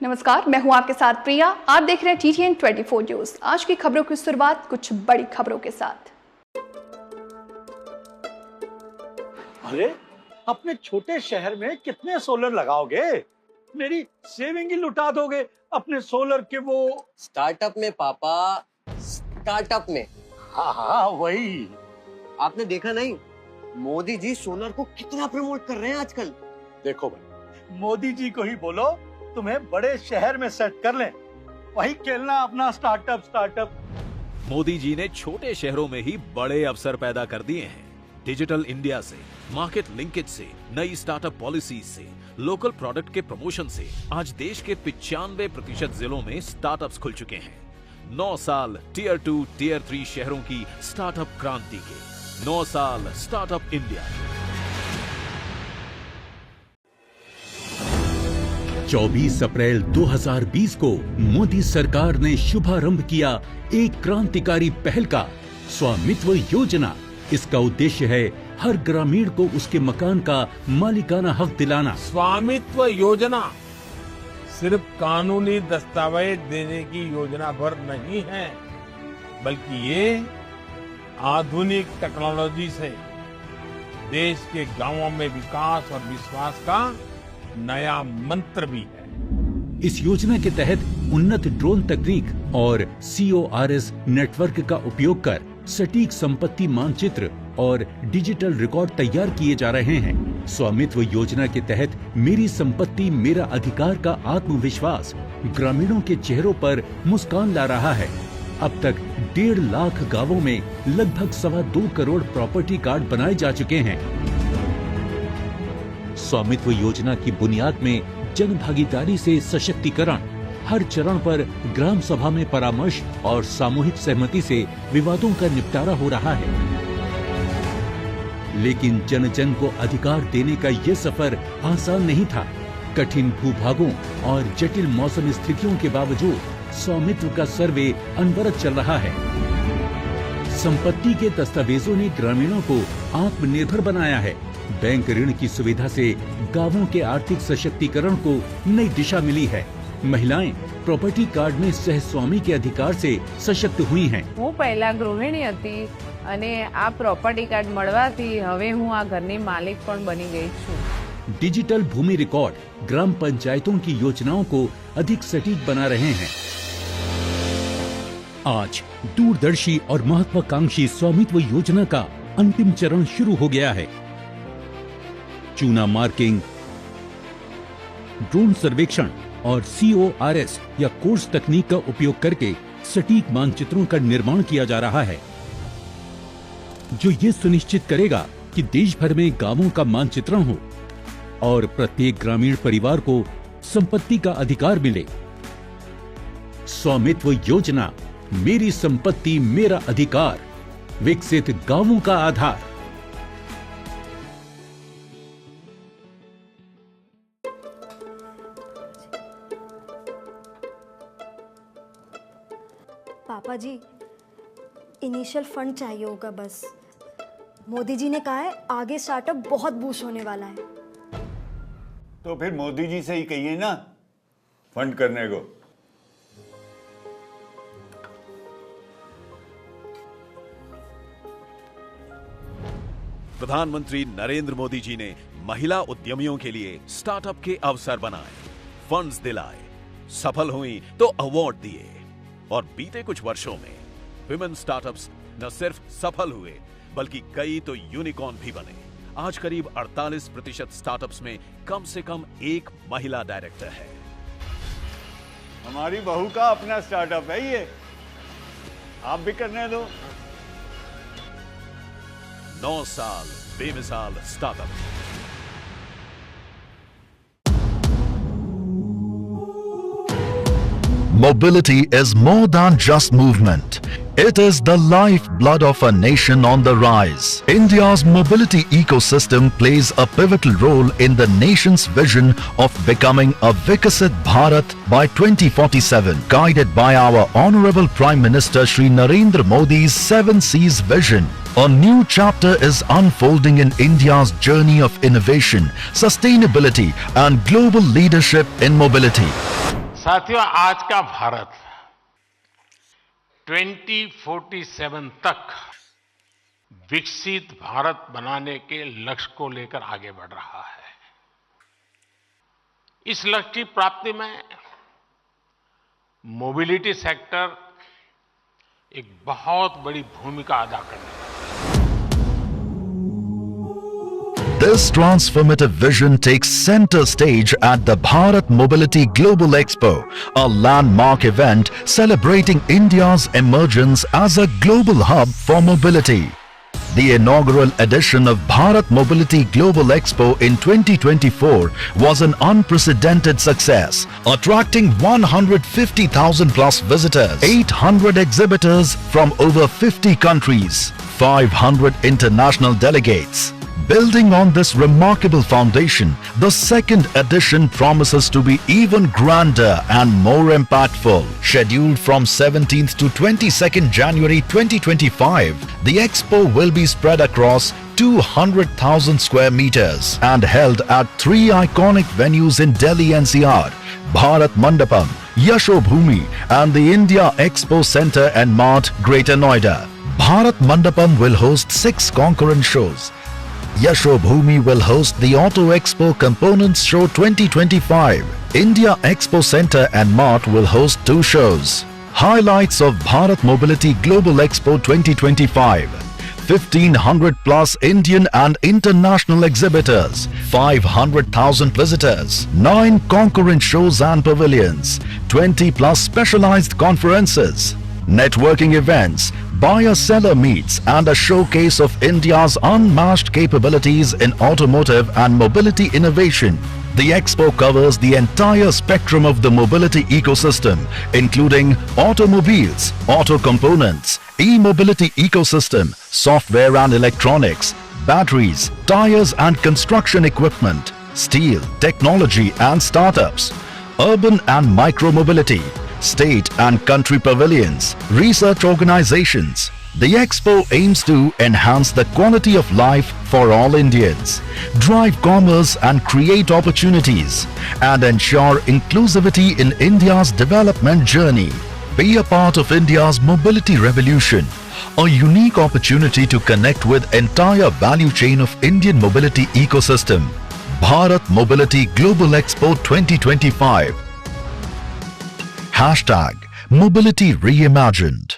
नमस्कार, मैं हूं आपके साथ प्रिया। आप देख रहे हैं TTN 24 न्यूज। आज की खबरों की शुरुआत कुछ बड़ी खबरों के साथ। अरे, अपने छोटे शहर में कितने सोलर लगाओगे? मेरी सेविंग ही लुटा दोगे अपने सोलर के वो स्टार्टअप में पापा, स्टार्टअप में। हाँ वही। आपने देखा नहीं, मोदी जी सोलर को कितना प्रमोट कर रहे हैं आजकल। देखो भाई, मोदी जी को ही बोलो तुम्हें बड़े शहर में सेट कर लें, वही खेलना अपना स्टार्टअप। मोदी जी ने छोटे शहरों में ही बड़े अवसर पैदा कर दिए हैं। डिजिटल इंडिया से, मार्केट लिंकेज से, नई स्टार्टअप पॉलिसीज से, लोकल प्रोडक्ट के प्रमोशन से आज देश के 95% जिलों में स्टार्टअप्स खुल चुके हैं। 9 साल टियर 2, टियर 3 शहरों की स्टार्टअप क्रांति के, 9 साल स्टार्टअप इंडिया। 24 अप्रैल 2020 को मोदी सरकार ने शुभारंभ किया एक क्रांतिकारी पहल का, स्वामित्व योजना। इसका उद्देश्य है हर ग्रामीण को उसके मकान का मालिकाना हक दिलाना। स्वामित्व योजना सिर्फ कानूनी दस्तावेज देने की योजना भर नहीं है, बल्कि ये आधुनिक टेक्नोलॉजी से देश के गांवों में विकास और विश्वास का नया मंत्र भी है। इस योजना के तहत उन्नत ड्रोन तकनीक और CORS नेटवर्क का उपयोग कर सटीक संपत्ति मानचित्र और डिजिटल रिकॉर्ड तैयार किए जा रहे हैं। स्वामित्व योजना के तहत मेरी संपत्ति मेरा अधिकार का आत्मविश्वास ग्रामीणों के चेहरों पर मुस्कान ला रहा है। अब तक 1.5 लाख गांवों में लगभग 2.25 करोड़ प्रॉपर्टी कार्ड बनाए जा चुके हैं। स्वामित्व योजना की बुनियाद में जन भागीदारी से सशक्तिकरण, हर चरण पर ग्राम सभा में परामर्श और सामूहिक सहमति से विवादों का निपटारा हो रहा है। लेकिन जन जन को अधिकार देने का ये सफर आसान नहीं था। कठिन भूभागों और जटिल मौसम स्थितियों के बावजूद स्वामित्व का सर्वे अनवरत चल रहा है। संपत्ति के दस्तावेजों ने ग्रामीणों को आत्मनिर्भर बनाया है। बैंक ऋण की सुविधा से गांवों के आर्थिक सशक्तिकरण को नई दिशा मिली है। महिलाएं प्रॉपर्टी कार्ड में सहस्वामी के अधिकार से सशक्त हुई हैं। હું પહેલા ગૃહિણી હતી અને આ પ્રોપર્ટી કાર્ડ મળવાથી હવે હું આ ઘરની માલિક પણ બની ગઈ છું। डिजिटल भूमि रिकॉर्ड ग्राम पंचायतों की योजनाओं को अधिक सटीक बना रहे हैं। आज दूरदर्शी और महत्वाकांक्षी स्वामित्व योजना का अंतिम चरण शुरू हो गया है। चूना मार्किंग, ड्रोन सर्वेक्षण और CORS या कोर्स तकनीक का उपयोग करके सटीक मानचित्रों का निर्माण किया जा रहा है, जो ये सुनिश्चित करेगा कि देश भर में गांवों का मानचित्रण हो और प्रत्येक ग्रामीण परिवार को संपत्ति का अधिकार मिले। स्वामित्व योजना, मेरी संपत्ति मेरा अधिकार, विकसित गांवों का आधार। पापा जी, इनिशियल फंड चाहिए होगा बस। मोदी जी ने कहा है आगे स्टार्टअप बहुत बूस्ट होने वाला है। तो फिर मोदी जी से ही कहिए ना फंड करने को। प्रधानमंत्री नरेंद्र मोदी जी ने महिला उद्यमियों के लिए स्टार्टअप के अवसर बनाए, फंड्स दिलाए, सफल हुई तो अवार्ड दिए और बीते कुछ वर्षों में विमेन स्टार्टअप्स न सिर्फ सफल हुए बल्कि कई तो यूनिकॉर्न भी बने। आज करीब 48% स्टार्टअप्स में कम से कम एक महिला डायरेक्टर है। हमारी बहू का अपना स्टार्टअप है ये, आप भी करने दो। 9 साल बेमिसाल startup. Mobility is more than just movement. It is the lifeblood of a nation on the rise. India's mobility ecosystem plays a pivotal role in the nation's vision of becoming a Vikasit Bharat by 2047, guided by our Honorable Prime Minister Shri Narendra Modi's 7 C's vision. A new chapter is unfolding in India's journey of innovation, sustainability and global leadership in mobility. साथियों, आज का भारत 2047 तक विकसित भारत बनाने के लक्ष्य को लेकर आगे बढ़ रहा है। इस लक्ष्य की प्राप्ति में मोबिलिटी सेक्टर एक बहुत बड़ी भूमिका अदा करने वाला है। This transformative vision takes center stage at the Bharat Mobility Global Expo, a landmark event celebrating India's emergence as a global hub for mobility. The inaugural edition of Bharat Mobility Global Expo in 2024 was an unprecedented success, attracting 150,000 plus visitors, 800 exhibitors from over 50 countries, 500 international delegates. Building on this remarkable foundation, the second edition promises to be even grander and more impactful. Scheduled from 17th to 22nd January 2025, the expo will be spread across 200,000 square meters and held at 3 iconic venues in Delhi NCR, Bharat Mandapam, Yashobhoomi and the India Expo Center and Mart, Greater Noida. Bharat Mandapam will host 6 concurrent shows. Yashobhoomi will host the Auto Expo Components Show 2025. India Expo Center and Mart will host 2 shows. Highlights of Bharat Mobility Global Expo 2025. 1,500 plus Indian and international exhibitors, 500,000 visitors, 9 concurrent shows and pavilions, 20 plus specialized conferences, networking events, buyer-seller meets and a showcase of India's unmatched capabilities in automotive and mobility innovation. The expo covers the entire spectrum of the mobility ecosystem, including automobiles, auto components, e-mobility ecosystem, software and electronics, batteries, tires and construction equipment, steel, technology and startups, urban and micro-mobility, state and country pavilions, research organizations. The expo aims to enhance the quality of life for all Indians, drive commerce and create opportunities, and ensure inclusivity in India's development journey. Be a part of India's mobility revolution, a unique opportunity to connect with entire value chain of Indian mobility ecosystem. Bharat Mobility Global Expo 2025. #Mobility Reimagined.